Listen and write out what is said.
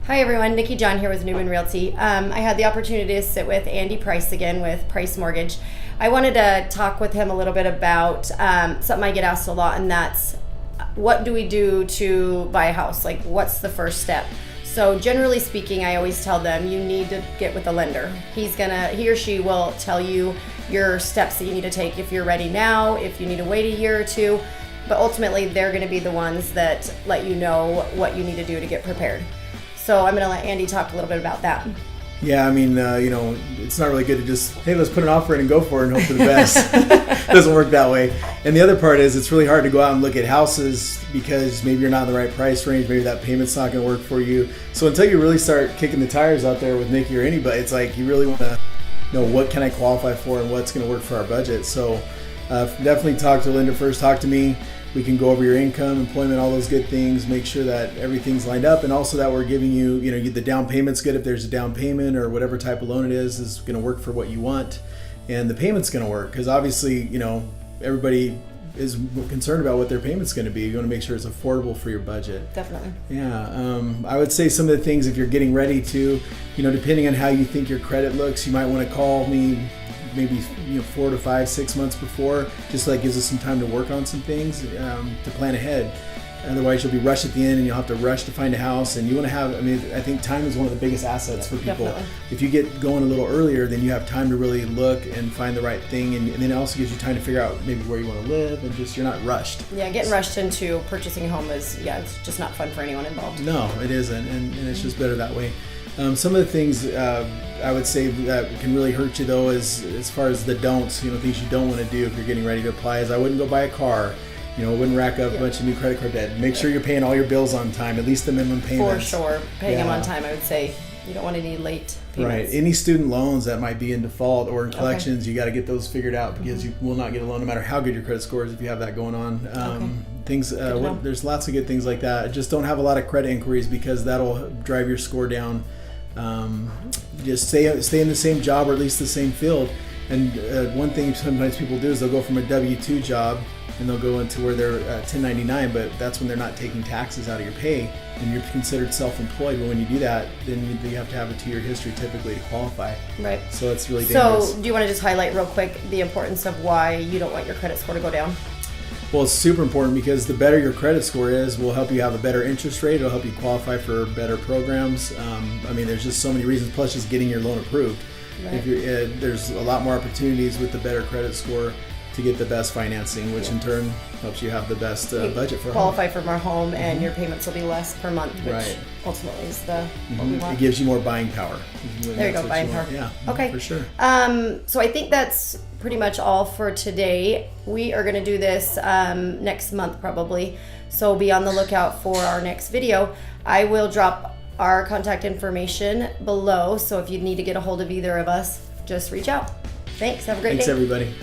Hi everyone, Nikki John here with Newman Realty. I had the opportunity to sit with Andy Price again with Price Mortgage. I wanted to talk with him a little bit about something I get asked a lot, and that's what do we do to buy a house? Like, what's the first step? So generally speaking, I always tell them you need to get with a lender. He or she will tell you your steps that you need to take if you're ready now, if you need to wait a year or two, but ultimately they're going to be the ones that let you know what you need to do to get prepared. So I'm going to let Andy talk a little bit about that. Yeah, I mean, it's not really good to just, hey, let's put an offer in and go for it and hope for the best. It doesn't work that way. And the other part is it's really hard to go out and look at houses because maybe you're not in the right price range. Maybe that payment's not going to work for you. So until you really start kicking the tires out there with Nikki or anybody, it's like you really want to know what can I qualify for and what's going to work for our budget. So definitely talk to Linda first. Talk to me. We can go over your income, employment, all those good things, make sure that everything's lined up, and also that we're giving you, the down payment's good if there's a down payment or whatever type of loan it is going to work for what you want, and the payment's going to work because obviously, everybody is concerned about what their payment's going to be. You want to make sure it's affordable for your budget. Definitely. Yeah. I would say some of the things if you're getting ready to, depending on how you think your credit looks, you might want to call me maybe 4 to 5, 6 months before, just so that gives us some time to work on some things, to plan ahead. Otherwise you'll be rushed at the end and you'll have to rush to find a house, and you want to have, I think time is one of the biggest assets for people. Definitely. If you get going a little earlier, then you have time to really look and find the right thing, and then it also gives you time to figure out maybe where you want to live, and just you're not rushed. Yeah, getting rushed into purchasing a home is, it's just not fun for anyone involved. No, it isn't, and it's just better that way. Some of the things I would say that can really hurt you though is as far as the don'ts, things you don't want to do if you're getting ready to apply, is I wouldn't go buy a car. Wouldn't rack up a bunch of new credit card debt. Make sure you're paying all your bills on time, at least the minimum payments. For sure. Paying them on time, I would say. You don't want any late payments. Right. Any student loans that might be in default or in collections, you got to get those figured out because you will not get a loan no matter how good your credit score is if you have that going on. There's lots of good things like that. Just don't have a lot of credit inquiries because that'll drive your score down. Just stay in the same job or at least the same field. And one thing sometimes people do is they'll go from a W-2 job and they'll go into where they're 1099, but that's when they're not taking taxes out of your pay and you're considered self-employed. But when you do that, then you have to have a 2-year history typically to qualify. Right. So it's really dangerous. So do you want to just highlight real quick the importance of why you don't want your credit score to go down? Well, it's super important because the better your credit score is, will help you have a better interest rate. It'll help you qualify for better programs. There's just so many reasons, plus just getting your loan approved. Right. There's a lot more opportunities with the better credit score to get the best financing, which in turn helps you have the best budget for a home. Qualify for more home, and your payments will be less per month, which ultimately is what we want. It gives you more buying power. There you go, buying power. Yeah, okay, for sure. So I think that's pretty much all for today. We are going to do this next month probably, so be on the lookout for our next video. I will drop our contact information below, so if you need to get a hold of either of us, just reach out. Thanks. Have a great day. Thanks, everybody.